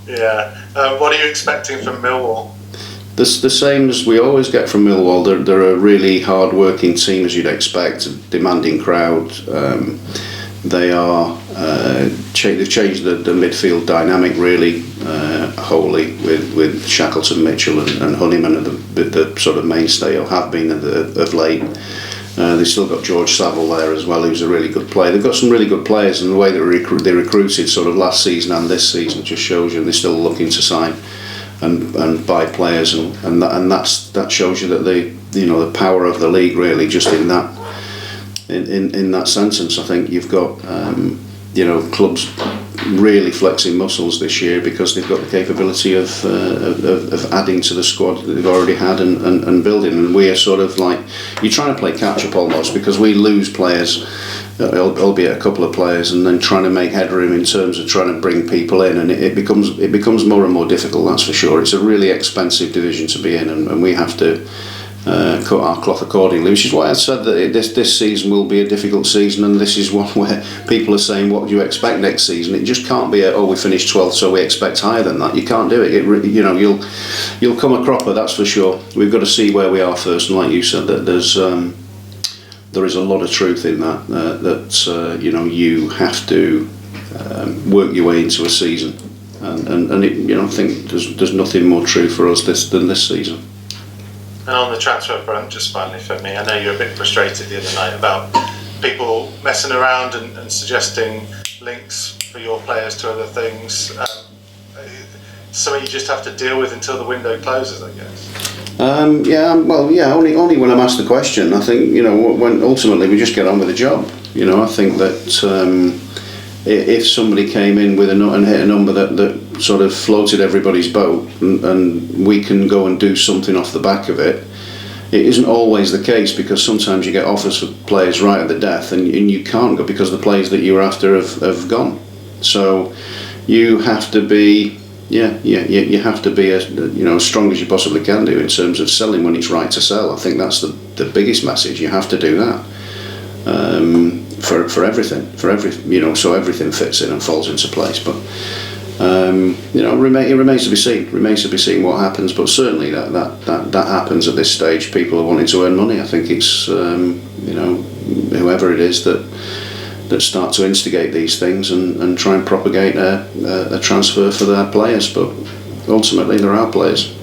Yeah. What are you expecting from Millwall? The same as we always get from Millwall. They're a really hard-working team, as you'd expect, a demanding crowd. They are they've changed the midfield dynamic really wholly with Shackleton, Mitchell and Honeyman are the sort of mainstay, or have been of late. They've still got George Saville there as well, who's a really good player. They've got some really good players, and the way they recruited sort of last season and this season just shows you they're still looking to sign and buy players, and that shows you that the power of the league really just in that sentence. I think you've got clubs really flexing muscles this year because they've got the capability of adding to the squad that they've already had and building, and we are sort of like, you're trying to play catch up almost, because we lose players, albeit a couple of players, and then trying to make headroom in terms of trying to bring people in, and it becomes more and more difficult, that's for sure. It's a really expensive division to be in, and we have to cut our cloth accordingly, which is why I said that this season will be a difficult season, and this is one where people are saying, what do you expect next season? It just can't be we finished 12th so we expect higher than that. You can't do it. You'll come a cropper, that's for sure. We've got to see where we are first, and like you said, that there is a lot of truth in that you have to work your way into a season, and I think there's nothing more true for us than this season. And on the transfer front, just finally for me, I know you were a bit frustrated the other night about people messing around and suggesting links for your players to other things. Something you just have to deal with until the window closes, I guess. Only when I'm asked the question. I think when ultimately we just get on with the job. I think that if somebody came in with and hit a number that sort of floated everybody's boat, and we can go and do something off the back of it. It isn't always the case, because sometimes you get offers for players right at the death, and you can't go because the players that you were after have gone. So you have to be you have to be as strong as you possibly can do in terms of selling when it's right to sell. I think that's the biggest message. You have to do that for everything, so everything fits in and falls into place. But it remains to be seen. Remains to be seen what happens. But certainly that happens at this stage. People are wanting to earn money. I think it's whoever it is that start to instigate these things and try and propagate a transfer for their players. But ultimately, they're our players.